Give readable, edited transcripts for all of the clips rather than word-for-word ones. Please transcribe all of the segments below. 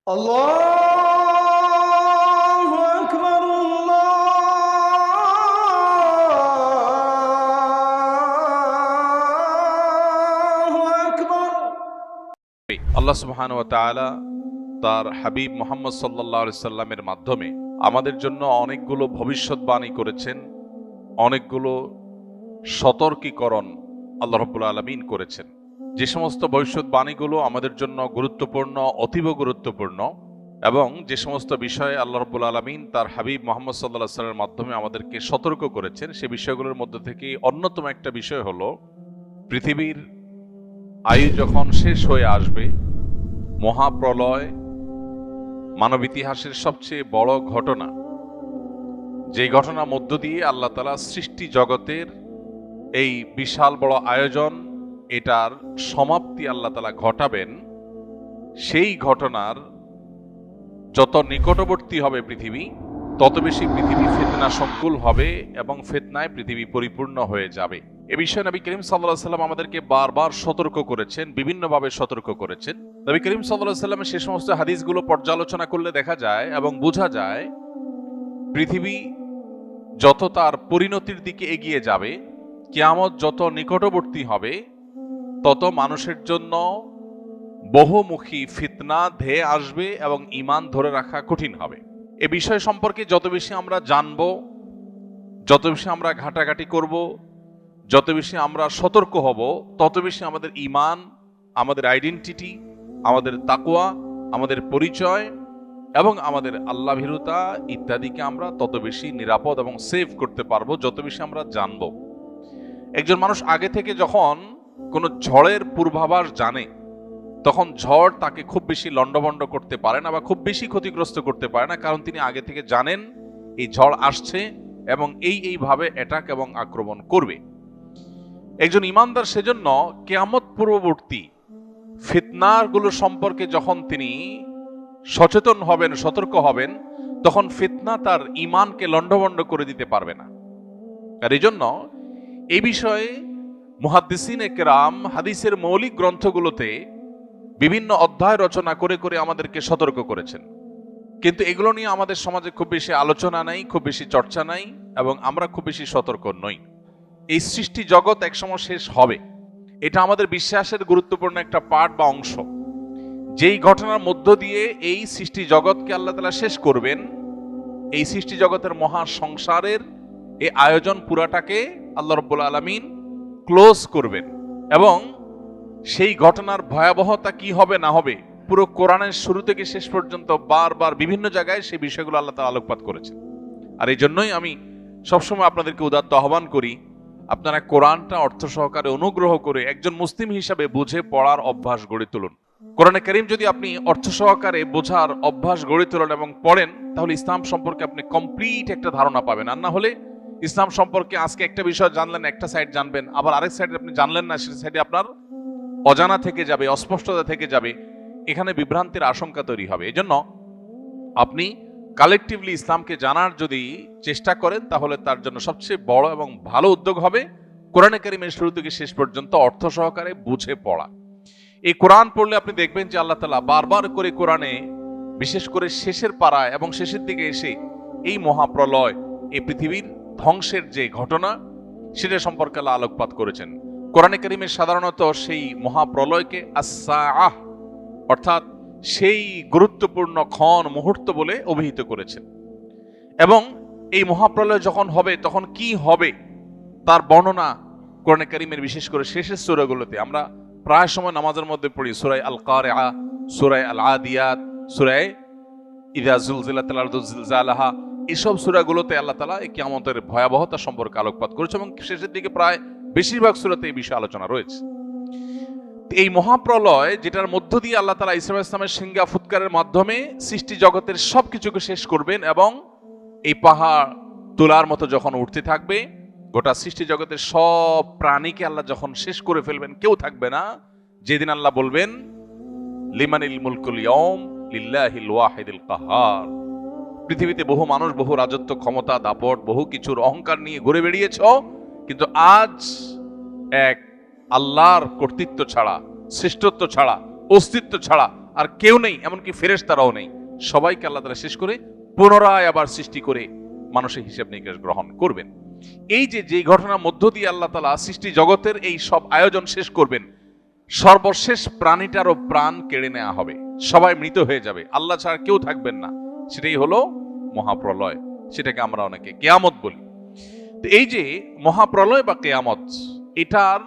আল্লাহু আকবার, আল্লাহু আকবার। আল্লাহ সুবহানাহু ওয়া তাআলা তার হাবিব মুহাম্মদ সাল্লাল্লাহু আলাইহি সাল্লামের মাধ্যমে আমাদের জন্য অনেকগুলো ভবিষ্যৎবাণী করেছেন, অনেকগুলো সতর্কীকরণ আল্লাহ রাব্বুল আলামিন করেছেন। যে সমস্ত ভবিষ্যৎবাণীগুলো আমাদের জন্য গুরুত্বপূর্ণ, অতীব গুরুত্বপূর্ণ, এবং যে সমস্ত বিষয়ে আল্লাহ রাব্বুল আলামিন তার হাবিব মুহাম্মদ সাল্লাল্লাহু আলাইহি সাল্লামের মাধ্যমে আমাদেরকে সতর্ক করেছেন, সে বিষয়গুলোর মধ্যে থেকে অন্যতম একটা বিষয় হলো পৃথিবীর আয়ু যখন শেষ হয়ে আসবে, মহাপ্রলয় মানব ইতিহাসের সবচেয়ে বড় ঘটনা, যে ঘটনার মধ্য দিয়ে আল্লাহ তাআলা সৃষ্টি জগতের এই বিশাল বড় আয়োজন, এটার সমাপ্তি আল্লাহ তাআলা ঘটাবেন। সেই ঘটনার যত নিকটবর্তী হবে পৃথিবী, তত বেশি পৃথিবী ফিতনা সংকুল হবে এবং ফিতনায় পৃথিবী পরিপূর্ণ হয়ে যাবে। এ বিষয়ে নবী করিম সাল্লাল্লাহু আলাইহি সাল্লাম আমাদেরকে বারবার সতর্ক করেছেন, বিভিন্নভাবে সতর্ক করেছেন। নবী করিম সাল্লাল্লাহু আলাইহি সাল্লামের সে সমস্ত হাদিসগুলো পর্যালোচনা করলে দেখা যায় এবং বোঝা যায়, পৃথিবী যত তার পরিণতির দিকে এগিয়ে যাবে, কিয়ামত যত নিকটবর্তী হবে, তত মানুষের জন্য বহুমুখী ফিতনা ধেয়ে আসবে এবং ঈমান ধরে রাখা কঠিন হবে। এ বিষয় সম্পর্কে যত বেশি আমরা জানব, যত বেশি আমরা ঘাটাঘাটি করব, যত বেশি আমরা সতর্ক হব, তত বেশি আমাদের ঈমান, আমাদের আইডেন্টিটি, আমাদের তাকওয়া, আমাদের পরিচয় এবং আমাদের আল্লাহ ভীরুতা ইত্যাদিকে আমরা তত বেশি নিরাপদ এবং সেভ করতে পারবো, যত বেশি আমরা জানব। একজন মানুষ আগে থেকে যখন কোনো ঝড়ের পূর্বাভাস জানে, তখন ঝড় তাকে খুব বেশি লন্ডভন্ড করতে পারে না বা খুব বেশি ক্ষতিগ্রস্ত করতে পারে না, কারণ তিনি আগে থেকে জানেন এই ঝড় আসছে এবং এইভাবে অ্যাটাক এবং আক্রমণ করবে। একজন ইমানদার সেজন্য কিয়ামত পূর্ববর্তী ফিতনাগুলো সম্পর্কে যখন তিনি সচেতন হবেন, সতর্ক হবেন, তখন ফিতনা তার ঈমানকে লন্ডভন্ড করে দিতে পারবে না। আর এই জন্য এই বিষয়ে মুহাদ্দিসিনে কেরাম হাদিসের মৌলিক গ্রন্থগুলোতে বিভিন্ন অধ্যায় রচনা করে করে আমাদেরকে সতর্ক করেছেন, কিন্তু এগুলো নিয়ে আমাদের সমাজে খুব বেশি আলোচনা নাই, খুব বেশি চর্চা নাই, এবং আমরা খুব বেশি সতর্ক নই। এই সৃষ্টি জগৎ একসময় শেষ হবে, এটা আমাদের বিশ্বাসের গুরুত্বপূর্ণ একটা পার্ট বা অংশ। যেই ঘটনার মধ্য দিয়ে এই সৃষ্টি জগৎকে আল্লাহ তাআলা শেষ করবেন, এই সৃষ্টি জগতের মহা সংসারের এই আয়োজন পুরাটাকে আল্লাহ রাব্বুল আলামিন ক্লোজ করবেন, এবং সেই ঘটনার ভয়াবহতা কি হবে না হবে পুরো কোরআনের শুরু থেকে শেষ পর্যন্ত বারবার বিভিন্ন জায়গায় সেই বিষয়গুলো আল্লাহ তাআলা আলোকপাত করেছেন। আর এই জন্যই আমি সবসময় আপনাদেরকে উদাত্ত আহ্বান করি, আপনারা কোরআনটা অর্থ সহকারে অনুগ্রহ করে একজন মুসলিম হিসাবে বুঝে পড়ার অভ্যাস গড়ে তুলুন। কোরআনে কারীম যদি আপনি অর্থ সহকারে বোঝার অভ্যাস গড়ে তোলেন এবং পড়েন, তাহলে ইসলাম সম্পর্কে আপনি কমপ্লিট একটা ধারণা পাবেন। আর না হলে ইসলাম সম্পর্কে আজকে একটা বিষয় জানলেন, একটা সাইড জানবেন, আবার আরেক সাইডে আপনি জানলেন না, সেই সাইডে আপনার অজানা থেকে যাবে, অস্পষ্টতা থেকে যাবে, এখানে বিভ্রান্তির আশঙ্কা তৈরি হবে। এজন্য আপনি কালেকটিভলি ইসলামকে জানার যদি চেষ্টা করেন, তাহলে তার জন্য সবচেয়ে বড় এবং ভালো উদ্যোগ হবে কোরআনে কারীমের শুরু থেকে শেষ পর্যন্ত অর্থ সহকারে বুঝে পড়া। এই কোরআন পড়লে আপনি দেখবেন যে আল্লাহ তাআলা বারবার করে কোরআনে, বিশেষ করে শেষের পাড়ায় এবং শেষের দিকে এসে এই মহাপ্রলয়, এই পৃথিবীর ধ্বংসের যে ঘটনা, সেটা সম্পর্কে আল্লাহ আলোকপাত করেছেন। কোরআনে কারীমে সাধারণত সেই মহাপ্রলয়কে আস-সাআহ, অর্থাৎ সেই গুরুত্বপূর্ণ ক্ষণ, মুহূর্ত বলে অভিহিত করেছেন। এবং এই মহাপ্রলয় যখন হবে তখন কি হবে তার বর্ণনা কোরআনে কারীমের বিশেষ করে শেষের সূরাগুলোতে আমরা প্রায় সময় নামাজের মধ্যে পড়ি। সূরা আল কারিআ, সূরা আল আদিয়াত, সূরা ইযা যুলজিলাতিল আরদু জিলজালাহা, এসব সূরাগুলোতে আল্লাহ তাআলা এই কিয়ামতের ভয়াবহতা সম্পর্কে আলোকপাত করেছে এবং শেষের দিকে প্রায় বেশিরভাগ সূরাতে এই বিষয়ে আলোচনা রয়েছে। এই মহাপ্রলয়, যেটার মধ্য দিয়ে আল্লাহ তাআলা ঈসা আলাইহিস সালামের সিংহা ফুৎকারের মাধ্যমে সৃষ্টি জগতের সবকিছুকে শেষ করবেন, এবং এই পাহাড় তোলার মতো যখন উঠতে থাকবে, গোটা সৃষ্টি জগতের সব প্রাণীকে আল্লাহ যখন শেষ করে ফেলবেন, কেউ থাকবে না, যেদিন আল্লাহ বলবেন লিমানিল মুলকুল ইয়াউম লিল্লাহিল ওয়াহিদিল কাহ্হার। পৃথিবীতে বহু মানুষ, বহু রাজত্ব, ক্ষমতা, দাপট, বহু কিছুর অহংকার নিয়ে ঘুরে বেরিয়েছ, কিন্তু আজ এক আল্লাহর কর্তৃত্ব ছাড়া, শ্রেষ্ঠত্ব ছাড়া, অস্তিত্ব ছাড়া আর কেউ নেই, এমনকি ফেরেশতারাও নেই। সবাইকে আল্লাহ তাআলা শেষ করে পুনরায় আবার সৃষ্টি করে মানুষের হিসাব নিকাশ গ্রহণ করবেন। এই যে ঘটনার মধ্য দিয়ে আল্লাহ তাআলা সৃষ্টি জগতের এই সব আয়োজন শেষ করবেন, সর্বশেষ প্রাণীটারও প্রাণ কেড়ে নেওয়া হবে, সবাই মৃত হয়ে যাবে, আল্লাহ ছাড়া কেউ থাকবেন না। সেটাই হলো মহাপ্রলয়, সেটাকে আমরা অনেকে কিয়ামত বলি। তো এই যে মহাপ্রলয় বা কিয়ামত, এটার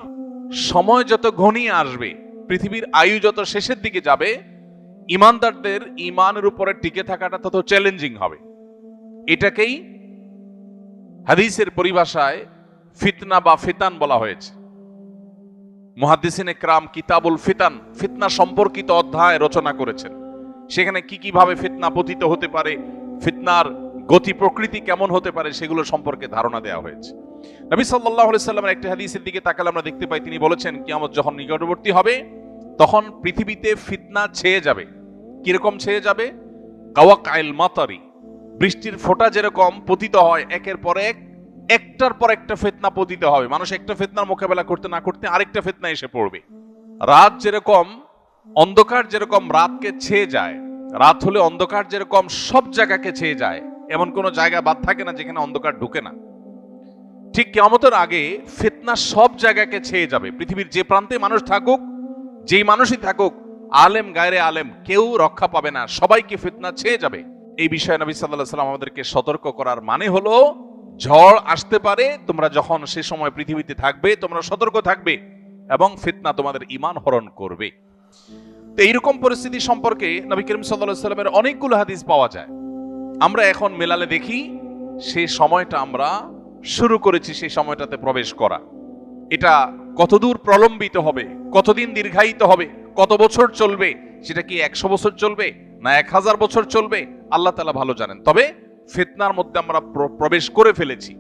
সময় যত ঘনিয়ে আসবে, পৃথিবীর আয়ু যত শেষের দিকে যাবে, ইমানদারদের ইমানের উপরে টিকে থাকাটা তত চ্যালেঞ্জিং হবে। এটাকেই হাদিসের পরিভাষায় ফিতনা বা ফিতান বলা হয়েছে। মুহাদ্দিসিনে কেরাম কিতাবুল ফিতান, ফিতনা সম্পর্কিত অধ্যায় রচনা করেছেন। সেখানে কি ভাবে ফিতনা পতিত হতে পারে, ফিতনার গতি প্রকৃতি কেমন হতে পারে, সেগুলো সম্পর্কে ধারণা দেওয়া হয়েছে। নবী সাল্লাল্লাহু আলাইহি সাল্লামের একটা হাদিসের দিকে তাকালে আমরা দেখতে পাই, তিনি বলেছেন কিয়ামত যখন নিকটবর্তী হবে তখন পৃথিবীতে ফিতনা ছেয়ে যাবে। কিরকম ছেয়ে যাবে? কাওয়াকাইল মাতারি, বৃষ্টির ফোঁটা যেরকম পতিত হয় একের পর এক, একটার পর একটা ফিতনা পতিত হবে। মানুষ একটা ফিতনার মোকাবেলা করতে না করতে আরেকটা ফিতনা এসে পড়বে। রাত যেরকম, অন্ধকার যেরকম রাতকে ছেয়ে যায়, রাত হলে অন্ধকার যেরকম সব জায়গাকে ছেয়ে যায়, এমন কোনো জায়গা বাদ থাকে না যেখানে অন্ধকার ঢুকে না। ঠিক কিয়ামতের আগে ফিতনা সব জায়গাকে ছেয়ে যাবে। পৃথিবীর যে প্রান্তে মানুষ থাকুক, যেই মানুষই থাকুক, আলেম গায়রে আলেম, কেউ রক্ষা পাবে না, সবাইকে ফিতনা ছেয়ে যাবে। এই বিষয়ে নবী সাল্লাল্লাহু আলাইহি ওয়াসাল্লাম আমাদেরকে সতর্ক করার মানে হলো, ঝড় আসতে পারে, তোমরা যখন সে সময় পৃথিবীতে থাকবে তোমরা সতর্ক থাকবে এবং ফিতনা তোমাদের ঈমান হরণ করবে। তো এইরকম পরিস্থিতি সম্পর্কে নবী করিম সাল্লাল্লাহু আলাইহি ওয়াসাল্লামের অনেকগুলো হাদিস পাওয়া যায়। আমরা এখন মেলালে দেখি সেই সময়টা আমরা শুরু করেছি, সেই সময়টাতে প্রবেশ করা। এটা কতদূর প্রলম্বিত হবে, কতদিন দীর্ঘায়িত হবে, কত বছর চলবে, সেটা কি 100 বছর চলবে না 1000 বছর চলবে, আল্লাহ তাআলা ভালো জানেন। তবে ফিতনার মধ্যে আমরা প্রবেশ করে ফেলেছি।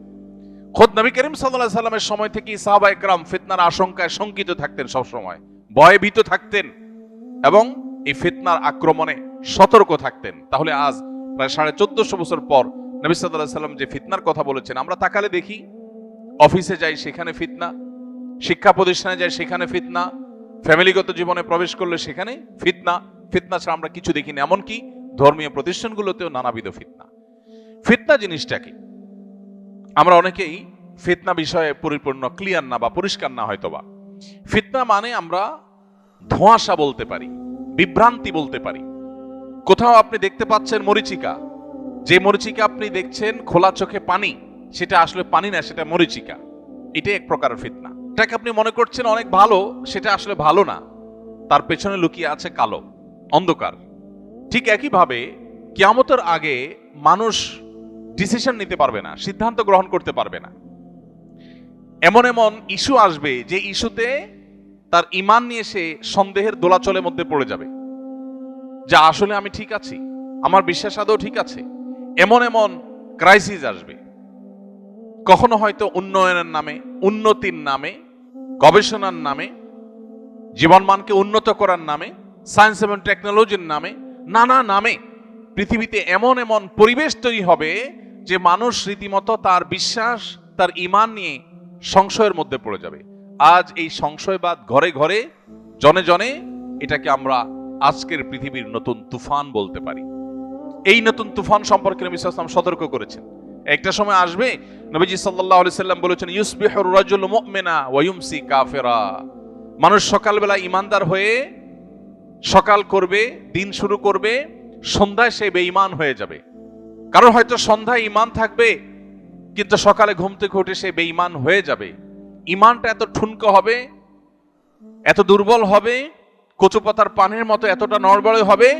খোদ নবী করিম সাল্লাল্লাহু আলাইহি ওয়াসাল্লামের সময় থেকে সাহাবায়ে কেরাম ফিতনার আশঙ্কায় শঙ্কিত থাকতেন, সব সময় ভয়ভীত থাকতেন এবং এই ফিতনার আক্রমণে সতর্ক থাকতেন। তাহলে আজ প্রায় 1450 বছর পর নবী সাল্লাল্লাহু আলাইহি ওয়াসাল্লাম যে ফিতনার কথা বলেছেন, আমরা তাকালে দেখি অফিসে যাই সেখানে ফিতনা, শিক্ষা প্রতিষ্ঠানে যাই সেখানে ফিতনা, ফ্যামিলিগত জীবনে প্রবেশ করলে সেখানে ফিতনা। ফিতনা ছাড়া আমরা কিছু দেখি না, এমনকি ধর্মীয় প্রতিষ্ঠানগুলোতেও নানাবিধ ফিতনা। ফিতনা জিনিসটা কি? আমরা অনেকেই ফিতনা বিষয়ে পরিপূর্ণ ক্লিয়ার না বা পরিষ্কার না হয়তোবা। ফিতনা মানে আমরা ধোঁয়াশা বলতে পারি, বিভ্রান্তি বলতে পারি। কোথাও আপনি দেখতে পাচ্ছেন মরিচিকা, যে মরিচিকা আপনি দেখছেন খোলা চোখে পানি, সেটা আসলে পানি না, সেটা মরিচিকা। এটাই এক প্রকারের ফিতনা। এটাকে আপনি মনে করছেন অনেক ভালো, সেটা আসলে ভালো না, তার পেছনে লুকিয়ে আছে কালো অন্ধকার। ঠিক একইভাবে কিয়ামতের আগে মানুষ ডিসিশন নিতে পারবে না, সিদ্ধান্ত গ্রহণ করতে পারবে না। এমন এমন ইস্যু আসবে যে ইস্যুতে তার ঈমান নিয়ে সে সন্দেহের দোলাচলের মধ্যে পড়ে যাবে, যা আসলে আমি ঠিক আছি, আমার বিশ্বাস আদৌ ঠিক আছে। এমন এমন ক্রাইসিস আসবে, কখনো হয়তো উন্নয়নের নামে, উন্নতির নামে, গবেষণার নামে, জীবনমানকে উন্নত করার নামে, সায়েন্স এবং টেকনোলজির নামে, নানা নামে পৃথিবীতে এমন এমন পরিবেশ তৈরি হবে যে মানুষ রীতিমতো তার বিশ্বাস, তার ঈমান নিয়ে সংশয়ের মধ্যে পড়ে যাবে। আজ এই সংশয়বাদ ঘরে ঘরে, জনে জনে, এটাকে আমরা আজকের পৃথিবীর নতুন তুফান বলতে পারি। এই নতুন তুফান সম্পর্কে নবী সাল্লাল্লাহু আলাইহি ওয়াসাল্লাম সতর্ক করেছেন। একটা সময় আসবে, নবীজি সাল্লাল্লাহু আলাইহি সাল্লাম বলেছেন, ইউসবিহুর রাজুলু মুমিনা ওয়া ইউমসি কাফিরা। মানুষ সকালবেলা ঈমানদার হয়ে সকাল করবে, দিন শুরু করবে, সন্ধ্যায় সে বেঈমান হয়ে যাবে। কারণ হয়তো সন্ধ্যায় ঈমান থাকবে কিন্তু সকালে ঘুম থেকে উঠে সে বেঈমান হয়ে যাবে। ঈমানটা এত ঠুনকো হবে, এত দুর্বল হবে, কচুপাতার পানির মতো এতটা নড়বড়ে হবে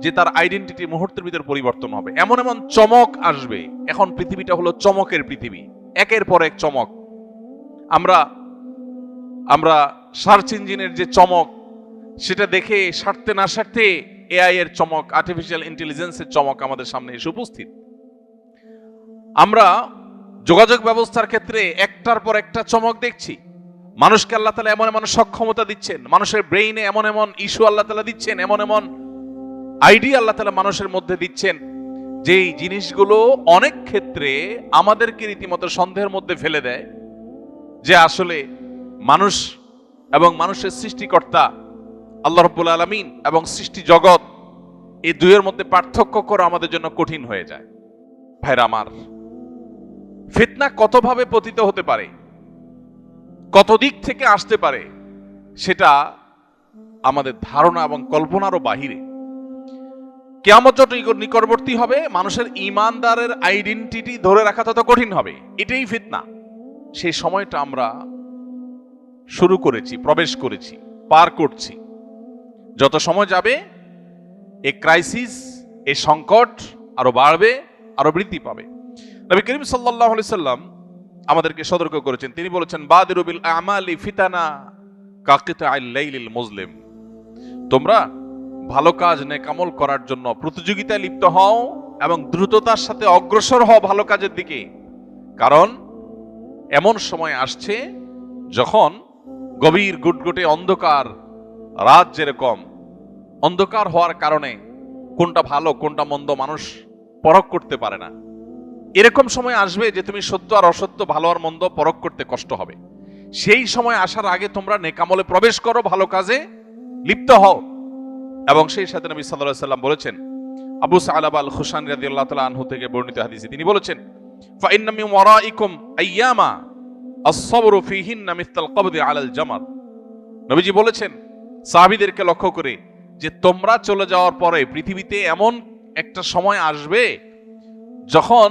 যে তার আইডেন্টিটি মুহূর্তের ভিতর পরিবর্তন হবে। এমন এমন চমক আসবে। এখন পৃথিবীটা হলো চমকের পৃথিবী, একের পর এক চমক। আমরা সার্চ ইঞ্জিনের যে চমক, সেটা দেখে সারতে না সারতে এআই এর চমক, আর্টিফিশিয়াল ইন্টেলিজেন্সের চমক আমাদের সামনে এসে উপস্থিত। আমরা যোগাযোগ ব্যবস্থার ক্ষেত্রে একটার পর একটা চমক দেখছি। মানুষকে আল্লাহ তাআলা এমন এমন সক্ষমতা দিচ্ছেন, মানুষের ব্রেইনে এমন এমন ইস্যু আল্লাহ তাআলা দিচ্ছেন, এমন এমন আইডিয়া আল্লাহ তাআলা মানুষের মধ্যে দিচ্ছেন, যেই জিনিসগুলো অনেক ক্ষেত্রে আমাদেরকে রীতিমতো সন্দেহের মধ্যে ফেলে দেয় যে আসলে মানুষ এবং মানুষের সৃষ্টিকর্তা আল্লাহ রাব্বুল আলামিন এবং সৃষ্টি জগৎ, এই দুইয়ের মধ্যে পার্থক্য করা আমাদের জন্য কঠিন হয়ে যায়। ভাইরা আমার, ফিতনা কতভাবে পতিত হতে পারে, কত দিক থেকে আসতে পারে, সেটা আমাদের ধারণা এবং কল্পনারও বাহিরে। কিয়ামত যত নিকটবর্তী হবে, মানুষের ঈমানদারের আইডেন্টিটি ধরে রাখা তত কঠিন হবে। এটাই ফিতনা। সেই সময়টা আমরা শুরু করেছি, প্রবেশ করেছি, পার করছি। যত সময় যাবে এই ক্রাইসিস, এই সংকট আরো বাড়বে, আরো বৃদ্ধি পাবে। নবী করিম সাল্লাল্লাহু আলাইহি সাল্লাম আমাদেরকে সতর্ক করেছেন। তিনি বলেছেন, বাদিরু বিল আমালি ফিতানা কাকিতাইল লাইলিল মুজলিম। তোমরা ভালো কাজ নেকামল করার জন্য প্রতিযোগিতায় লিপ্ত হও এবং দ্রুততার সাথে অগ্রসর হও ভালো কাজের দিকে। কারণ এমন সময় আসছে যখন গভীর গুটগুটে অন্ধকার রাত যেরকম অন্ধকার হওয়ার কারণে কোনটা ভালো কোনটা মন্দ মানুষ পরখ করতে পারে না, এরকম সময় আসবে যে তুমি সত্য আর অসত্য, ভালো আর মন্দ পরখ করতে কষ্ট হবে। সেই সময় আসার আগে তোমরা নেকামলে প্রবেশ করো, ভালো কাজে লিপ্ত হও। এবং সেই সাথে নবী সাল্লাল্লাহু আলাইহি সাল্লাম বলেছেন, আবু সা'লাবা আল খুশানি রাদিয়াল্লাহু তাআলা আনহু থেকে বর্ণিত হাদিসে তিনি বলেছেন, ফা ইন্না মিন ওয়ারাইকুম আইয়ামা আস-সাবরু ফীহিন্না মিসলাল কবদি আলাল জামার। নবীজি বলেছেন সাহাবীদেরকে লক্ষ্য করে যে তোমরা চলে যাওয়ার পরে পৃথিবীতে এমন একটা সময় আসবে যখন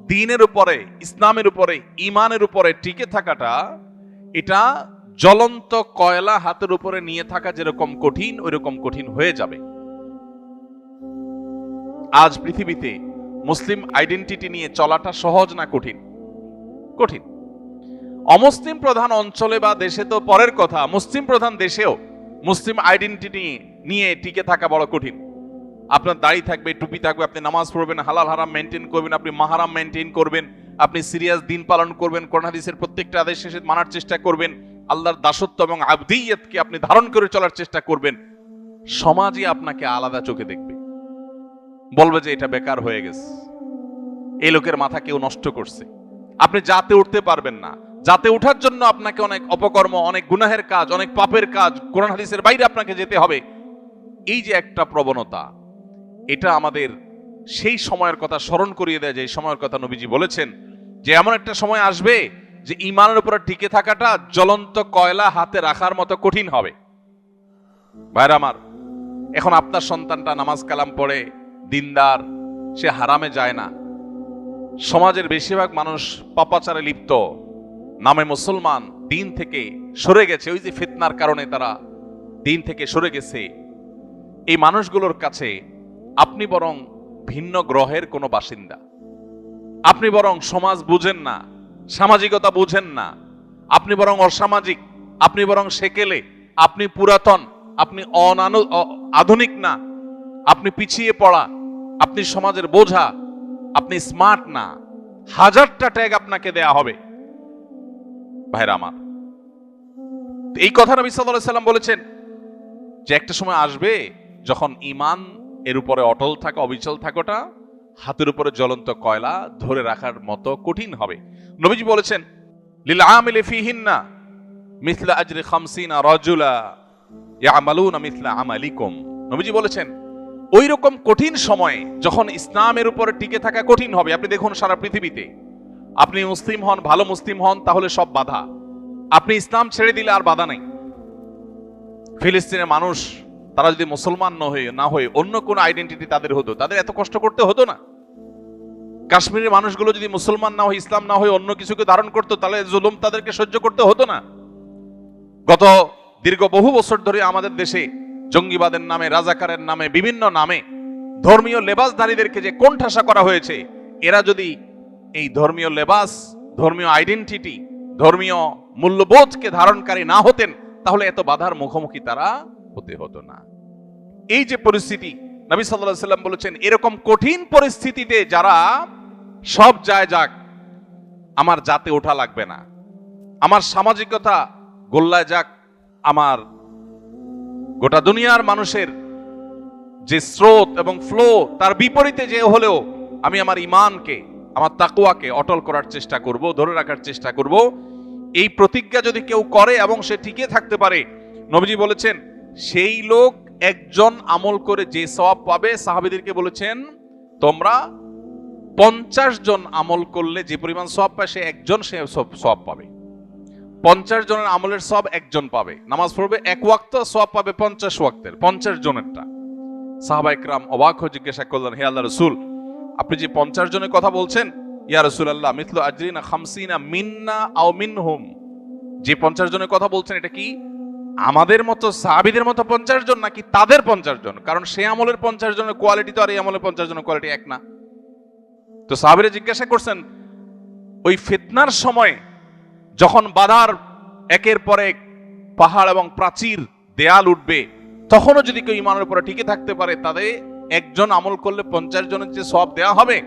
দ্বীনের উপরে, ইসলামের উপরে, ঈমানের উপরে টিকে থাকাটা এটা জ্বলন্ত কয়লা হাতের উপরে নিয়ে থাকা যেরকম কঠিন, ওইরকম কঠিন হয়ে যাবে। আজ পৃথিবীতে মুসলিম আইডেন্টিটি নিয়ে চলাটা সহজ না কঠিন? কঠিন। অমুসলিম প্রধান অঞ্চলে বা দেশে তো পরের কথা, মুসলিম প্রধান দেশেও মুসলিম আইডেন্টিটি নিয়ে টিকে থাকা বড় কঠিন। আপনার দাড়ি থাকবে, টুপি থাকবে, আপনি নামাজ পড়বেন, হালাল হারাম মেনটেন করবেন, আপনি মাহারাম মেনটেন করবেন, আপনি সিরিয়াস দিন পালন করবেন, কোরআন হাদিসের প্রত্যেকটা আদেশ শেষে মানার চেষ্টা করবেন, আল্লাহর দাসত্ব এবং আবদিয়তকে আপনি ধারণ করে চলার চেষ্টা করবেন। সমাজই আপনাকে আলাদা চোখে দেখবে, বলবে যে এটা বেকার হয়ে গেছে, এই লোকের মাথা কেউ নষ্ট করছে। আপনি যাতে উঠতে পারবেন না। যাতে ওঠার জন্য আপনাকে অনেক অপকর্ম, অনেক গুনাহের কাজ, অনেক পাপের কাজ, কোরআন হাদিসের বাইরে আপনাকে যেতে হবে। এই যে একটা প্রবণতা, এটা আমাদের সেই সময়ের কথা স্মরণ করিয়ে দেয় যে এই সময়ের কথা নবীজি বলেছেন যে এমন একটা সময় আসবে যে ঈমানের উপরে টিকে থাকাটা জ্বলন্ত কয়লা হাতে রাখার মতো কঠিন হবে। ভাইরা আমার, এখন আপনার সন্তানটা নামাজ কালাম পড়ে, দিনদার, সে হারামে যায় না। সমাজের বেশিরভাগ মানুষ পাপাচারে লিপ্ত, নামে মুসলমান, দিন থেকে সরে গেছে। ওই যে ফিতনার কারণে তারা দিন থেকে সরে গেছে। এই মানুষগুলোর কাছে আপনি বরং ভিন্ন গ্রহের কোনো বাসিন্দা। আপনি বরং সমাজ বুঝেন না, সামাজিকতা বুঝেন না, আপনি বরং অসামাজিক, আপনি বরং সেকেলে, আপনি পুরাতন, আপনি আধুনিক না, আপনি পিছিয়ে পড়া, আপনি সমাজের বোঝা, আপনি স্মার্ট না। হাজারটা ট্যাগ আপনাকে দেয়া হবে। ভাইরা আমার, এই কথা নবী সাল্লাল্লাহু আলাইহি সাল্লাম বলেছেন যে একটা সময় আসবে যখন ঈমান এর উপরে অটল থাকা, অবিচল থাকাটা হাতের উপরে জ্বলন্ত কয়লা ধরে রাখার মতো কঠিন হবে। নবীজি বলেছেন, লিল আমিলি ফিহিন্না মিসলা আজরি 50 রাজুলা ইয়ামালুনা মিসলা আমালিকুম। নবীজি বলেছেন ওই রকম কঠিন সময়ে যখন ইসলামের উপরে টিকে থাকা কঠিন হবে। আপনি দেখুন সারা পৃথিবীতে, আপনি মুসলিম হন, ভালো মুসলিম হন, তাহলে সব বাধা। আপনি ইসলাম ছেড়ে দিলে আর বাধা নেই। ফিলিস্তিনের মানুষ তারা যদি মুসলমান না হয়ে অন্য কোন আইডেন্টিটি তাদের হতো, তাদের এত কষ্ট করতে হতো না। কাশ্মীরের মানুষগুলো যদি মুসলমান না হয়ে, ইসলাম না হয়ে অন্য কিছুকে ধারণ করতো, তাহলে জুলুম তাদেরকে সহ্য করতে হতো না। গত দীর্ঘ বহু বছর ধরে আমাদের দেশে জঙ্গিবাদের নামে, রাজাকারের নামে, বিভিন্ন নামে ধর্মীয় লেবাসধারীদেরকে যে কোণঠাসা করা হয়েছে, এরা যদি এই ধর্মীয় লেবাস, ধর্মীয় আইডেন্টিটি, ধর্মীয় মূল্যবোধকে ধারণকারী না হতেন, তাহলে এত বাধার মুখোমুখি তারা হতে হতো না। এই যে পরিস্থিতি, নবী সাল্লাল্লাহু আলাইহি সাল্লাম বলেছেন এরকম কঠিন পরিস্থিতিতে যারা সব যায় যাক, আমার জাতে ওঠা লাগবে না, আমার সামাজিকতা গোল্লায় যাক, আমার গোটা দুনিয়ার মানুষের যে স্রোত এবং ফ্লো তার বিপরীতে যে হলেও আমি আমার ঈমানকে, আমার তাকওয়াকে অটল করার চেষ্টা করব, ধরে রাখার চেষ্টা করব। এই প্রতিজ্ঞা যদি কেউ করে এবং সে টিকে থাকতে পারে, নবীজি বলেছেন সেই লোক একজন আমল করে যে সওয়াব পাবে, সাহাবীদেরকে বলেছেন তোমরা 50 জন আমল করলে যে পরিমাণ সওয়াব পায়, সে একজন সে সওয়াব পাবে। 50 জনের আমলের সওয়াব একজন পাবে। নামাজ পড়বে এক ওয়াক্ত, সওয়াব পাবে 50 ওয়াক্তের, 50 জনেরটা। সাহাবা ইকরাম অবাক হয়ে জিজ্ঞাসা করলেন, হে আল্লাহর রাসূল, আপনি যে 50 জনের কথা বলছেন, ইয়া রাসূলুল্লাহ মিথলু আজরিনা 50 মিন্না আও মিনহুম, যে 50 জনের কথা বলছেন এটা কি আমাদের মতো সাহাবীদের মতো 50 জন নাকি তাদের 50 জন? কারণ সে আমলের 50 জনের কোয়ালিটি তো আর এই আমলের 50 জনের কোয়ালিটি এক না। তো সাহাবীরা জিজ্ঞাসা করছেন, ওই ফিতনার সময় যখন বাধার একের পর এক পাহাড় এবং প্রাচীর দেয়াল উঠবে, তখনও যদি কেউ ঈমানের উপরে টিকে থাকতে পারে, তাদের একজন আমল করলে 50 জনের যে সওয়াব দেয়া হবে,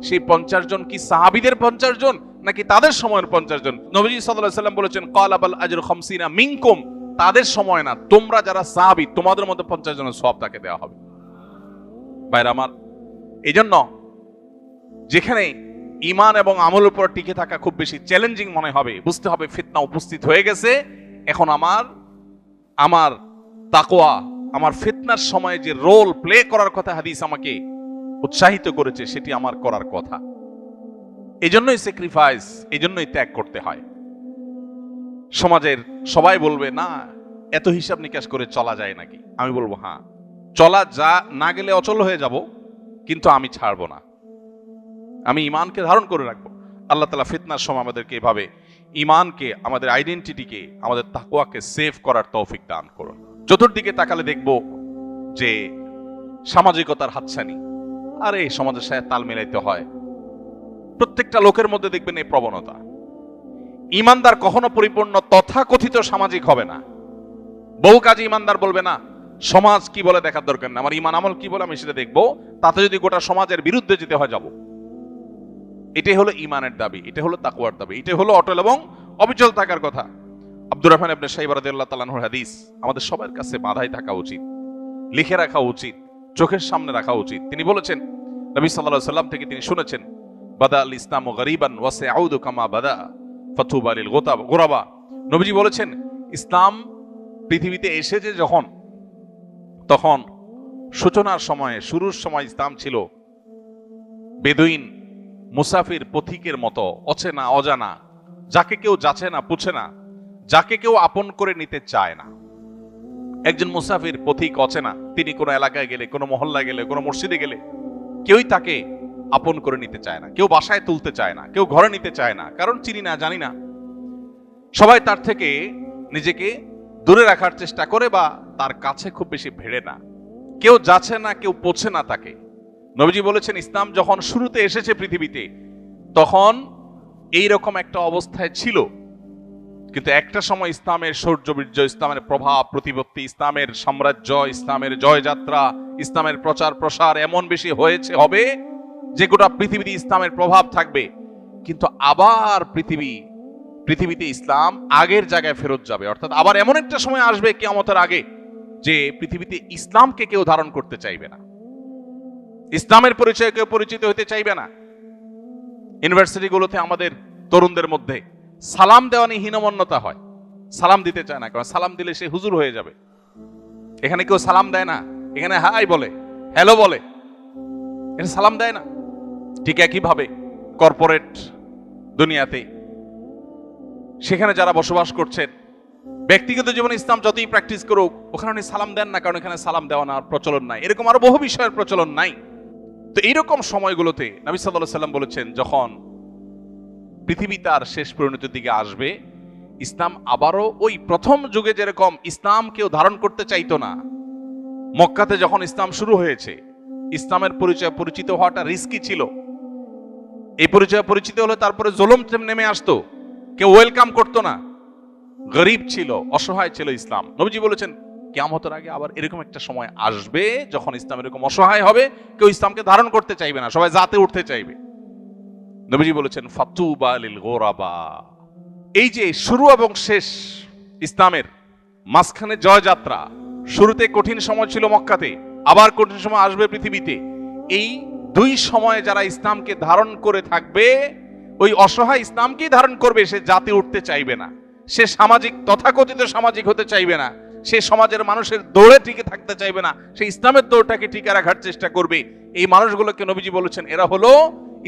সেই 50 জন কি সাহাবীদের 50 জন নাকি তাদের সময়ের 50 জন? নবীজি সাল্লাল্লাহু আলাইহি সাল্লাম বলেছেন, ক্বালা বাল আজরু 50 মিনকুম, তাদের সময় না, তোমরা যারা সাহাবী তোমাদের মধ্যে 50 জনের সওয়াব তাকে দেওয়া হবে। ভাইরা আমার, এইজন্য যেখানে ঈমান এবং আমলের উপর টিকে থাকা খুব বেশি চ্যালেঞ্জিং মনে হবে, বুঝতে হবে ফিতনা উপস্থিত হয়ে গেছে। এখন আমার তাকওয়া, আমার ফিতনার সময় যে রোল প্লে করার কথা হাদিস আমাকে উৎসাহিত করেছে, সেটি আমার করার কথা। এজন্যই স্যাক্রিফাইস, এজন্যই ত্যাগ করতে হয়। সমাজের সবাই বলবে, না এত হিসাব নিকাশ করে চলা যায় নাকি? আমি বলবো হ্যাঁ, চলা যা না গেলে অচল হয়ে যাব, কিন্তু আমি ছাড়বো না, আমি ঈমানকে ধারণ করে রাখবো। আল্লাহ তাআলা ফিতনার সময় আমাদেরকে এভাবে ঈমানকে, আমাদের আইডেন্টিটিকে, আমাদের তাকওয়াকে সেভ করার তৌফিক দান করুন। চতুর্দিকে তাকালে দেখব যে সামাজিকতার হাতছানি, আরে সমাজের সাথে তাল মিলাইতে হয়, প্রত্যেকটা লোকের মধ্যে দেখবেন এই প্রবণতা। ঈমানদার কখনো পরিপূর্ণ তথাকথিত সামাজিক হবে না। বহু কাজে ঈমানদার বলবে না, সমাজ কি বলে দেখার দরকার না, আমার ঈমান আমল কি বলে আমি সেটা দেখবো, তাতে যদি গোটা সমাজের বিরুদ্ধে যেতে হয় যাব। এটাই হলো ঈমানের দাবি, এটা হলো তাকওয়ার দাবি, এটা হলো অটল এবং অবিচল থাকার কথা। আব্দুর রহমান ইবনে শাইবা রাদিয়াল্লাহু তাআলা আনহুর হাদিস আমাদের সবার কাছে বাঁধাই থাকা উচিত, লিখে রাখা উচিত, চোখের সামনে রাখা উচিত। তিনি বলেছেন, নবী সাল্লাল্লাহু আলাইহি ওয়াসাল্লাম থেকে তিনি শুনেছেন, বাদা আল ইসলামু গরিবান ওয়া সায়াউদু কামা বাদা ফাতুবা লিল গুরাবা। নবীজি বলেছেন, ইসলাম পৃথিবীতে এসেছে যখন, তখন সূচনার সময়ে, শুরুর সময় ইসলাম ছিল বেদুইন, মুসাফির, পথিকের মতো, অচেনা অজানা, যাকে কেউ যাচে না পুছে না, যাকে কেউ আপন করে নিতে চায় না। একজন মুসাফির, পথিক, অচেনা, তিনি কোনো এলাকায় গেলে, কোনো মহল্লায় গেলে, কোনো মসজিদে গেলে কেউই তাকে আপন করে নিতে চায় না, কেউ বাসায় তুলতে চায় না, কেউ ঘরে নিতে চায় না, কারণ চিনি না, জানি না। সবাই তার থেকে নিজেকে দূরে রাখার চেষ্টা করে বা তার কাছে খুব বেশি ভেড়ে না, কেউ যাচ্ছে না, কেউ পোছে না তাকে। নবীজি বলেছেন, ইসলাম যখন শুরুতে এসেছে পৃথিবীতে, তখন এইরকম একটা অবস্থায় ছিল, কিন্তু একটা সময় ইসলামের শৌর্যবীর্য, ইসলামের প্রভাব প্রতিপত্তি, ইসলামের সাম্রাজ্য, ইসলামের জয়যাত্রা, ইসলামের প্রচার প্রসার এমন বেশি হবে যে গোটা পৃথিবীতে ইসলামের প্রভাব থাকবে। কিন্তু আবার পৃথিবীতে ইসলাম আগের জায়গায় ফেরত যাবে, অর্থাৎ আবার এমন একটা সময় আসবে কিয়ামতের আগে যে পৃথিবীতে ইসলামকে কেউ ধারণ করতে চাইবে না, ইসলামের পরিচয়ে কেউ পরিচিত হতে চাইবে না। ইউনিভার্সিটিগুলোতে আমাদের তরুণদের মধ্যে সালাম দেওয়া নিয়ে হীনমন্যতা হয়, সালাম দিতে চায় না, কারণ সালাম দিলে সে হুজুর হয়ে যাবে। এখানে কেউ সালাম দেয় না, এখানে হাই বলে, হ্যালো বলে, এটা সালাম দেয় না। ঠিক একইভাবে কর্পোরেট দুনিয়াতে, সেখানে যারা বসবাস করছেন, ব্যক্তিগত জীবনে ইসলাম যতই প্র্যাকটিস করুক, ওখানে উনি সালাম দেন না, কারণ এখানে সালাম দেওয়া না প্রচলন নাই। এরকম আরো বহু বিষয়ের প্রচলন নাই। তো এইরকম সময়গুলোতে নবী সাল্লাল্লাহু আলাইহি সাল্লাম বলেছেন, যখন পৃথিবী তার শেষ পরিণতির দিকে আসবে, ইসলাম আবারও ওই প্রথম যুগে যেরকম ইসলাম কেউ ধারণ করতে চাইতো না, মক্কাতে যখন ইসলাম শুরু হয়েছে, ইসলামের পরিচয় পরিচিত হওয়াটা রিস্কি ছিল। এই পরিচয় পরিচিত হলে তারপরে জুলুম নেমে আসতো, কেউ ওয়েলকাম করতো না, গরিব ছিল, অসহায় ছিল ইসলাম। নবীজি বলেছেন, কিয়ামতের আগে আবার এরকম একটা সময় আসবে যখন ইসলাম এরকম অসহায় হবে, কেউ ইসলামকে ধারণ করতে চাইবে না, সবাই জাতে উঠতে চাইবে। নবীজি বলেছেন, ফাতুবা লিল গুরাবা। এই যে শুরু এবং শেষ ইসলামের, মাঝখানে জয়যাত্রা, শুরুতে কঠিন সময় ছিল মক্কাতে, আবার কঠিন সময় আসবে পৃথিবীতে। এই দুই সময়ে যারা ইসলামকে ধারণ করে থাকবে, ওই অসহায় ইসলামকেই ধারণ করবে, সে জাতি উঠতে চাইবে না, সে সামাজিক, তথাকথিত সামাজিক হতে চাইবে না, সে সমাজের মানুষের দৌড়ে টিকে থাকতে চাইবে না, সে ইসলামের দৌড়টাকে টিকে রাখার চেষ্টা করবে। এই মানুষগুলোকে নবীজি বলেছেন এরা হলো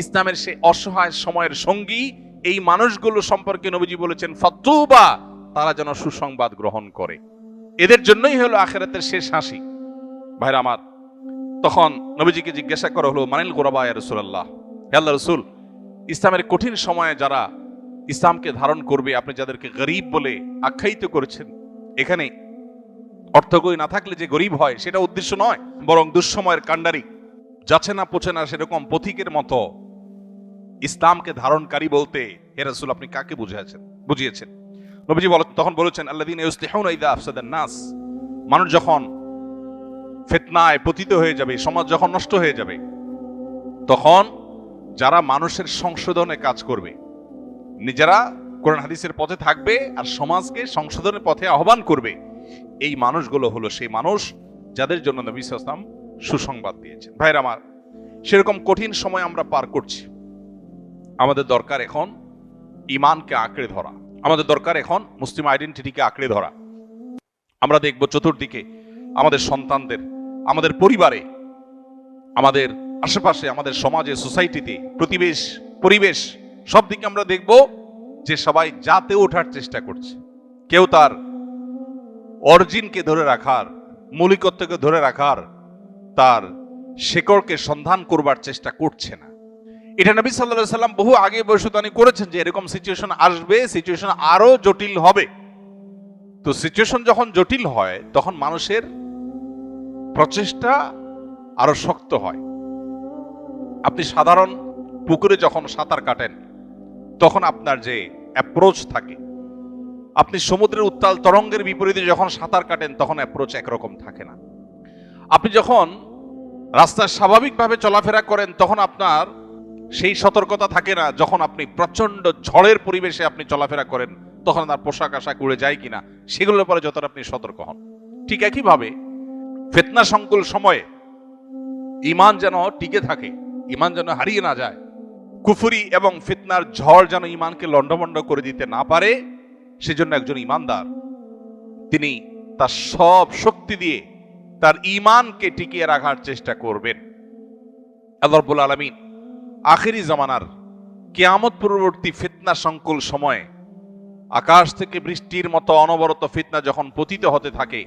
ইসলামের সে অসহায় সময়ের সঙ্গী। এই মানুষগুলো সম্পর্কে নবীজি বলেছেন ফাতুবা, তারা যেন সুসংবাদ গ্রহণ করে, এদের জন্যই হলো আখিরাতের শেষ হাসি। ভাইরা আমার, তখন নবীজিকে জিজ্ঞাসা করা হলো মানিল গোরাবা ইয়া রাসূলুল্লাহ, হে আল্লাহর রাসূল, ইসলামের কঠিন সময়ে যারা ইসলামকে ধারণ করবে, আপনি যাদেরকে গরীব বলে আখ্যায়িত করেছেন, এখানে অর্থকরী না থাকলে যে গরীব হয় সেটা উদ্দেশ্য নয়, বরং দুঃসময়ের কাণ্ডারি, যাচ্ছে না পোছে না সেরকম পথিকের মতো ইসলামকে ধারণকারী বলতে হে রাসূল আপনি কাকে বুঝিয়েছেন? নবীজি তখন বলেছেন আল্লাযীনা ইউসলিহুনা ইযা আফসাদান নাস, মানুষ যখন ফিতনায় পতিত হয়ে যাবে, সমাজ যখন নষ্ট হয়ে যাবে, তখন যারা মানুষের সংশোধনে কাজ করবে, নিজেরা কোরআন হাদিসের পথে থাকবে আর সমাজকে সংশোধনের পথে আহ্বান করবে, এই মানুষগুলো হলো সেই মানুষ যাদের জন্য নবী সাল্লাল্লাহু আলাইহি ওয়াসাল্লাম সুসংবাদ দিয়েছেন। ভাইরা আমার, সেরকম কঠিন সময় আমরা পার করছি। আমাদের দরকার এখন ঈমানকে আঁকড়ে ধরা, আমাদের দরকার এখন মুসলিম আইডেন্টিটিকে আঁকড়ে ধরা। আমরা দেখব চতুর্দিকে আমাদের সন্তানদের, আমাদের পরিবারে, আমাদের আশেপাশে, আমাদের সমাজে, সোসাইটিতে, পরিবেশ সব দিকে আমরা দেখব যে সবাই জাতে ওঠার চেষ্টা করছে। কেউ তার অরিজিনকে ধরে রাখার, মৌলিকত্বকে ধরে রাখার, তার শেকড়কে সন্ধান করবার চেষ্টা করছে না। এটা নবী সাল্লাল্লাহু আলাইহি সাল্লাম বহু আগে ভবিষ্যদ্বাণী করেছেন যে এরকম সিচুয়েশন আসবে, সিচুয়েশন আরো জটিল হবে। তো সিচুয়েশন যখন জটিল হয় তখন মানুষের প্রচেষ্টা আরো শক্ত হয়। আপনি সাধারণ পুকুরে যখন সাঁতার কাটেন তখন আপনার যে অ্যাপ্রোচ থাকে, আপনি সমুদ্রের উত্তাল তরঙ্গের বিপরীতে যখন সাঁতার কাটেন তখন অ্যাপ্রোচ একরকম থাকে না। আপনি যখন রাস্তায় স্বাভাবিকভাবে চলাফেরা করেন তখন আপনার সেই সতর্কতা থাকে না। যখন আপনি প্রচন্ড ঝড়ের পরিবেশে আপনি চলাফেরা করেন তখন আপনার পোশাক আশাক উড়ে যায় কিনা সেগুলোর পরে যতটা আপনি সতর্ক হন। ঠিক একইভাবে ফিতনা সংকুল সময়ে ঈমান যেন টিকে থাকে, ঈমান যেন হারিয়ে না যায়, কুফরি এবং ফিতনার ঝড় যেন ঈমানকে লণ্ডভণ্ড করে দিতে না পারে, সেজন্য একজন ঈমানদার তিনি তার সব শক্তি দিয়ে তার ঈমানকে টিকিয়ে রাখার চেষ্টা করবেন। আল্লাহ রাব্বুল আলামিন আখিরি জামানার কিয়ামত পূর্ববর্তী ফিতনা সংকুল সময়ে আকাশ থেকে বৃষ্টির মতো অনবরত ফিতনা যখন পতিত হতে থাকে,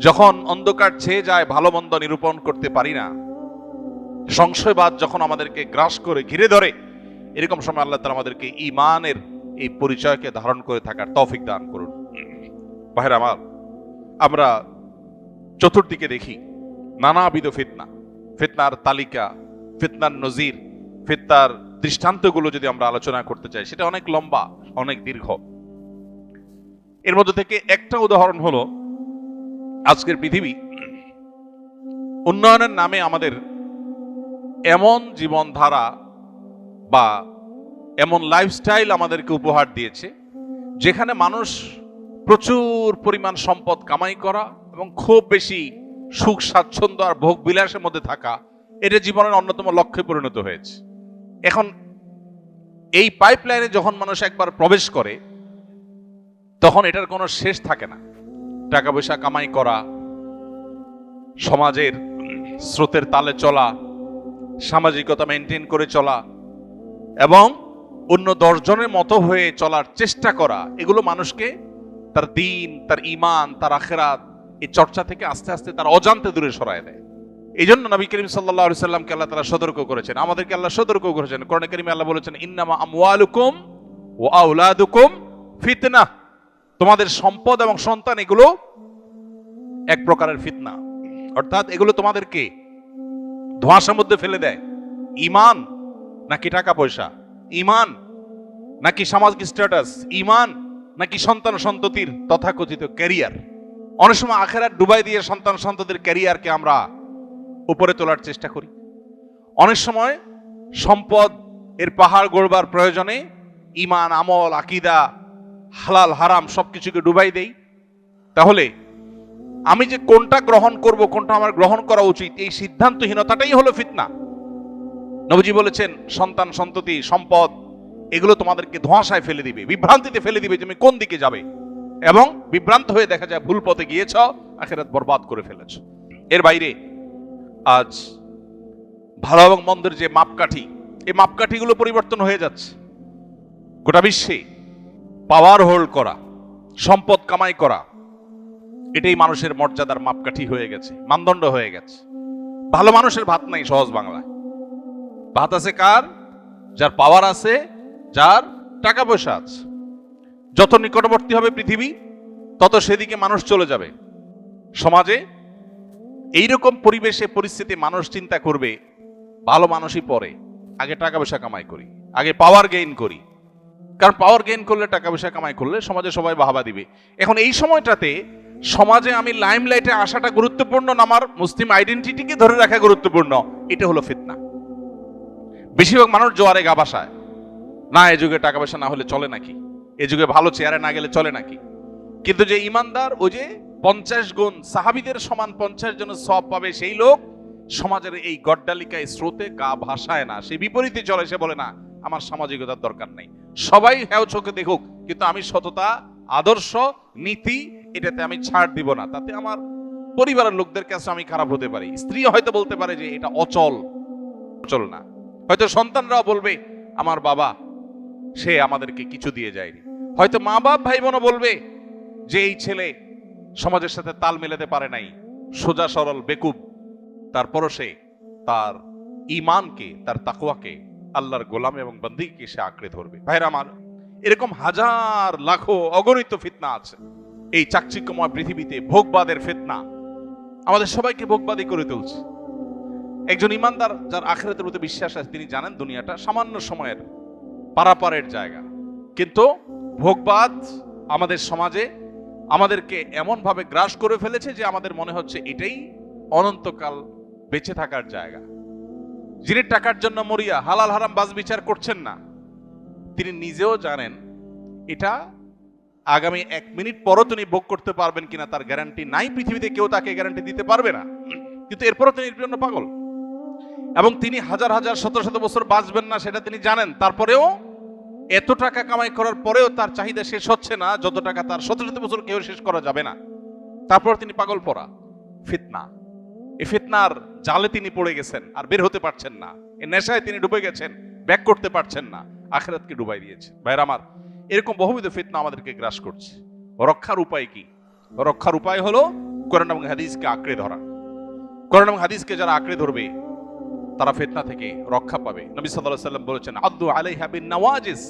যখন অন্ধকার ছেয়ে যায়, ভালো মন্দ নিরূপণ করতে পারি না, সংশয়বাদ যখন আমাদেরকে গ্রাস করে ঘিরে ধরে, এরকম সময় আল্লাহ তাআলা আমাদেরকে ঈমানের এই পরিচয়কে ধারণ করে থাকার তৌফিক দান করুন। ভাইরা আমার, আমরা চতুর্দিকে দেখি নানাবিধ ফিতনা, ফিতনার তালিকা, ফিতনার নজির, ফিতনার দৃষ্টান্তগুলো যদি আমরা আলোচনা করতে চাই সেটা অনেক লম্বা, অনেক দীর্ঘ। এর মধ্যে থেকে একটা উদাহরণ হলো আজকের পৃথিবী উন্নয়নের নামে আমাদের এমন জীবনধারা বা এমন লাইফস্টাইল আমাদেরকে উপহার দিয়েছে যেখানে মানুষ প্রচুর পরিমাণ সম্পদ কামাই করা এবং খুব বেশি সুখ স্বাচ্ছন্দ্য আর ভোগ বিলাসের মধ্যে থাকা, এটা জীবনের অন্যতম লক্ষ্যে পরিণত হয়েছে। এখন এই পাইপলাইনে যখন মানুষ একবার প্রবেশ করে তখন এটার কোনো শেষ থাকে না। টাকা পয়সা কামাই করা, সমাজের স্রোতের তালে চলা, সামাজিকতা মেনটেন করে চলা এবং অন্য 10 জনের মতো হয়ে চলার চেষ্টা করা, এগুলো মানুষকে তার দ্বীন, তার ঈমান, তার আখিরাত এই চর্চা থেকে আস্তে আস্তে তার অজান্তে দূরে সরায় দেয়। এই জন্য নবী করিম সাল্লাল্লাহু আলাইহি সাল্লামকে আল্লাহ তাআলা সতর্ক করেছেন, আমাদেরকে আল্লাহ সতর্ক করেছেন। কোরআনে কারিমে আল্লাহ বলেছেন ইন্নামা আমওয়ালুকুম ওয়া আওলাদুকুম ফিতনা, তোমাদের সম্পদ এবং সন্তান এগুলো এক প্রকারের ফিতনা, অর্থাৎ এগুলো তোমাদেরকে ধোঁয়াশার মধ্যে ফেলে দেয়। ঈমান নাকি টাকা পয়সা, ঈমান নাকি সামাজিক স্ট্যাটাস, ঈমান নাকি সন্তান সন্ততির তথাকথিত ক্যারিয়ার। অনেক সময় আখিরাত ডুবাই দিয়ে সন্তান সন্ততির ক্যারিয়ারকে আমরা উপরে তোলার চেষ্টা করি। অনেক সময় সম্পদ এর পাহাড় গড়বার প্রয়োজনে ঈমান, আমল, আকীদা, হালাল হারাম সবকিছুকে ডুবাই দেই। তাহলে আমি যে কোনটা গ্রহণ করব, কোনটা আমার গ্রহণ করা উচিত, এই সিদ্ধান্তহীনতাটাই হলো ফিতনা। নবীজি বলেছেন সন্তান সন্ততি সম্পদ এগুলো তোমাদেরকে ধোঁয়াশায় ফেলে দিবে, বিভ্রান্তিতে ফেলে দিবে, তুমি কোন দিকে যাবে। এবং বিভ্রান্ত হয়ে দেখা যায় ভুল পথে গিয়েছ, আখিরাত বরবাদ করে ফেলেছ। এর বাইরে আজ ভালো এবং মন্দের যে মাপকাঠি, এই মাপকাঠিগুলো পরিবর্তন হয়ে যাচ্ছে। গোটা বিশ্বে পাওয়ার হোল্ড করা, সম্পদ কামাই করা, এটাই মানুষের মর্যাদার মাপকাঠি হয়ে গেছে, মানদণ্ড হয়ে গেছে। ভালো মানুষের ভাত নাই, সহজ বাংলায়। ভাত আছে কার? যার পাওয়ার আছে, যার টাকা পয়সা আছে। যত নিকটবর্তী হবে পৃথিবী, তত সেদিকে মানুষ চলে যাবে। সমাজে এইরকম পরিবেশে পরিস্থিতি মানুষ চিন্তা করবে, ভালো মানুষই পরে, আগে টাকা পয়সা কামাই করি, আগে পাওয়ার গেইন করি। কারণ পাওয়ার গেইন করলে, টাকা পয়সা কামাই করলে সমাজে সবাই বাহাবা দিবে। এখন এই সময়টাতে সমাজে আমি লাইমলাইটে আসাটা গুরুত্বপূর্ণ না আমার মুসলিম আইডেন্টিটিকে ধরে রাখা গুরুত্বপূর্ণ? এটা হলো ফিতনা। বেশিরভাগ মানুষ জোয়ারে গা ভাসায়, না এ যুগে টাকা পয়সা না হলে চলে নাকি, এ যুগে ভালো চেয়ারে না গেলে চলে নাকি। কিন্তু যে ইমানদার, ওই যে 50 গুণ সাহাবীদের সমান 50 জনের সওয়াব পাবে, সেই লোক সমাজের এই গড্ডালিকায় স্রোতে গা ভাসায় না, সে বিপরীতে চলে। সে বলে না, আমার সামাজিকতার দরকার নেই, সবাই হ্যাঁ চোখে দেখুক, কিন্তু আমি সততা, আদর্শ, নীতি, এটাতে আমি ছাড় দিব না। তাতে আমার পরিবারের লোকদের কাছে আমি খারাপ হতে পারি। স্ত্রী হয়তো বলতে পারে যে এটা অচল, অচল না। হয়তো সন্তানরাও বলবে আমার বাবা, সে আমাদেরকে কিছু দিয়ে যায়নি। হয়তো মা বাপ ভাই বোনও বলবে যে এই ছেলে সমাজের সাথে তাল মেলাতে পারে নাই, সোজা সরল বেকুব। তারপরও সে তার ঈমানকে, তার তাকওয়াকে, আল্লাহর গোলাম এবং বন্দীকে সে আঁকড়ে ধরবে। ভাইরা আমার, এরকম হাজার লাখো অগণিত ফিতনা আছে এই চাকচিক্যময় পৃথিবীতে। ভোগবাদের ফিতনা আমাদের সবাইকে ভোগবাদী করে তুলছে। একজন ইমানদার যার আখিরাতের প্রতি বিশ্বাস আছে, তিনি জানেন দুনিয়াটা সামান্য সময়ের পারাপারের জায়গা। কিন্তু ভোগবাদ আমাদের সমাজে আমাদেরকে এমন ভাবে গ্রাস করে ফেলেছে যে আমাদের মনে হচ্ছে এটাই অনন্তকাল বেঁচে থাকার জায়গা। যিনি টাকার জন্য মরিয়া হালাল হারাম বাজ বিচার করছেন না, তিনি নিজেও জানেন এটা আগামী 1 মিনিট পরও তিনি ভোগ করতে পারবেন কিনা তার গ্যারান্টি নাই। পৃথিবীতে কেউ তাকে গ্যারান্টি দিতে পারবে না, কিন্তু এরপরও তিনি এর জন্য পাগল। এবং তিনি হাজার হাজার শত শত বছর বাঁচবেন না, সেটা তিনি জানেন। তারপরেও এত টাকা কামাই করার পরেও তার চাহিদা শেষ হচ্ছে না, যত টাকা তার শত শত বছর কেউ শেষ করা যাবে না। তারপর তিনি পাগল পড়া ফিতনা, এই ফিতনার জালে তিনি পড়ে গেছেন, আর বের হতে পারছেন না। এই নেশায় তিনি ডুবে গেছেন, ব্যাক করতে পারছেন না, আখিরাতকে ডুবাই দিয়েছে। ভাইরা আমার, এরকম বহুবিধ ফিতনা আমাদেরকে গ্রাস করছে। রক্ষার উপায় কি? রক্ষার উপায় হলো কোরআন এবং হাদিসকে আঁকড়ে ধরা। কোরআন এবং হাদিসকে যারা আঁকড়ে ধরবে তারা ফিতনা থেকে রক্ষা পাবে। নবী সাল্লাল্লাহু আলাইহি ওয়াসাল্লাম বলেছেন, আদ্দু আলাইহা বিন নাওয়াজিস।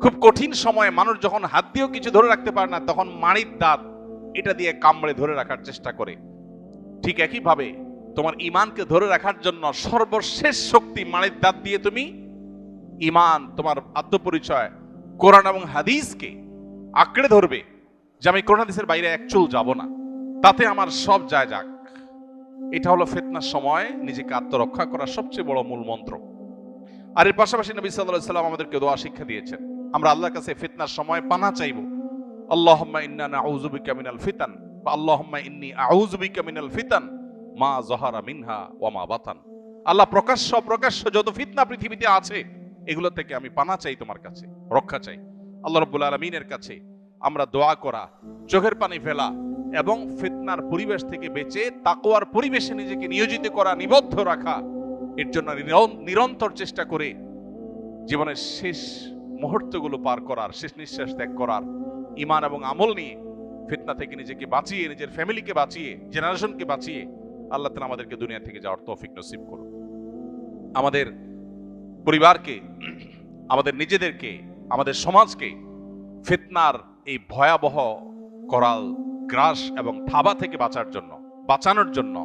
খুব কঠিন সময়ে মানুষ যখন হাত দিয়েও কিছু ধরে রাখতে পারে না, তখন মাড়ির দাঁত এটা দিয়ে কামড়ে ধরে রাখার চেষ্টা করে। ঠিক একই ভাবে তোমার ঈমানকে ধরে রাখার জন্য সর্বশেষ শক্তি মাড়ির দাঁত দিয়ে তুমি ঈমান, তোমার আত্মপরিচয় কোরআন এবং হাদিসকে আঁকড়ে ধরবে, যে আমি কোরআন হাদিসের বাইরে এক চুল যাব না, তাতে আমার সব যায় যাক। এটা হলো ফিতনার সময় নিজেকে আত্মরক্ষা করার সবচেয়ে বড় মূল মন্ত্র। আর এর পাশাপাশি নবী সাল্লাল্লাহু আলাইহি ওয়াসাল্লাম আমাদেরকে দোয়া শিক্ষা দিয়েছেন। আমরা আল্লাহর কাছে ফিতনার সময় পানাহ চাইব। আল্লাহুম্মা ইন্না নাউযু বিকা মিনাল ফিতান বা আল্লাহুম্মা ইন্নী আউযু বিকা মিনাল ফিতান মা যাহারা মিনহা ওয়া মা বাতান। আল্লাহ, প্রকাশ্য যত ফিতনা পৃথিবীতে আছে এগুলো থেকে আমি পানাহ চাই, তোমার কাছে রক্ষা চাই। আল্লাহ রাব্বুল আলামিনের কাছে আমরা দোয়া করা, চোখের পানি ফেলা এবং ফিতনার পরিবেশ থেকে বেঁচে তাকওয়ার পরিবেশে নিজেকে নিয়োজিত করা, নিবদ্ধ রাখা, এর জন্য নিরন্তর চেষ্টা করে জীবনের শেষ মুহূর্তগুলো পার করার, শেষ নিঃশ্বাস ত্যাগ করার, ঈমান এবং আমল নিয়ে ফিতনা থেকে নিজেকে বাঁচিয়ে, নিজের ফ্যামিলিকে বাঁচিয়ে, জেনারেশনকে বাঁচিয়ে আল্লাহ তাআলা আমাদেরকে দুনিয়া থেকে যাওয়ার তৌফিক নসিব করুন। আমাদের পরিবারকে, আমাদের নিজেদেরকে, আমাদের সমাজকে ফিতনার এই ভয়াবহ করাল গ্রাস এবং থাবা থেকে বাঁচানোর জন্য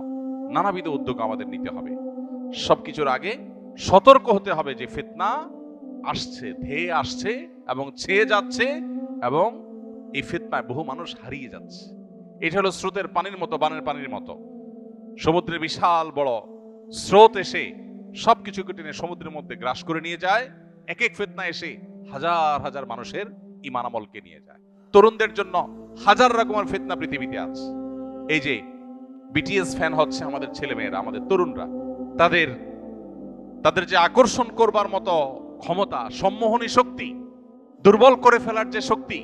নানাবিধ উদ্যোগ আমাদের নিতে হবে। সবকিছুর আগে সতর্ক হতে হবে যে ফিতনা আসছে, ধেয়ে আসছে এবং ছেয়ে যাচ্ছে, এবং এই ফিতনায় বহু মানুষ হারিয়ে যাচ্ছে। এটা হলো স্রোতের পানির মতো, বানের পানির মতো। সমুদ্রের বিশাল বড় স্রোত এসে সবকিছুকে টেনে সমুদ্রের মধ্যে গ্রাস করে নিয়ে যায়। এক এক ফিতনা এসে হাজার হাজার মানুষের ঈমান আমলকে নিয়ে যায়। তরুণদের জন্য হাজার রকমের ফিতনা পৃথিবীতে আছে। এই যে বিটিএস ফ্যান হচ্ছে আমাদের ছেলেমেয়েরা, আমাদের তরুণরা, তাদের যে আকর্ষণ করবার মতো ক্ষমতা, সম্মোহনী শক্তি, দুর্বল করে ফেলার যে শক্তি,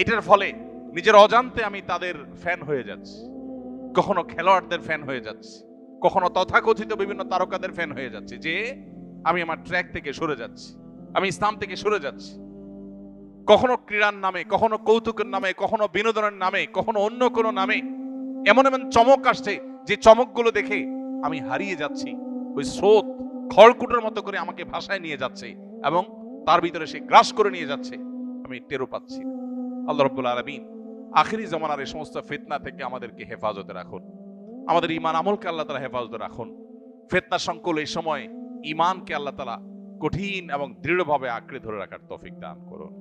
এটার ফলে নিজের অজান্তে আমি তাদের ফ্যান হয়ে যাচ্ছি, কখনো খেলোয়াড়দের ফ্যান হয়ে যাচ্ছি, কখনো তথাকথিত বিভিন্ন তারকাদের ফ্যান হয়ে যাচ্ছি, যে আমি আমার ট্র্যাক থেকে সরে যাচ্ছি, আমি ইসলাম থেকে সরে যাচ্ছি। কখনো ক্রীড়ার নামে, কখনো কৌতুকের নামে, কখনো বিনোদনের নামে, কখনো অন্য কোনো নামে এমন এমন চমক আসছে যে চমকগুলো দেখে আমি হারিয়ে যাচ্ছি। ওই স্রোত খড়কুটোর মতো করে আমাকে ভাষায় নিয়ে যাচ্ছে এবং তার ভিতরে সে গ্রাস করে নিয়ে যাচ্ছে, আমি টেরও পাচ্ছি। আল্লাহ রাব্বুল আলামিন আখিরি জামানার এই সমস্ত ফিতনা থেকে আমাদেরকে হেফাজতে রাখুন, আমাদের ঈমান আমলকে আল্লাহ তাআলা হেফাজতে রাখুন। ফিতনা সংকুল এই সময় ঈমানকে আল্লাহ তাআলা কঠিন এবং দৃঢ়ভাবে আঁকড়ে ধরে রাখার তৌফিক দান করুন।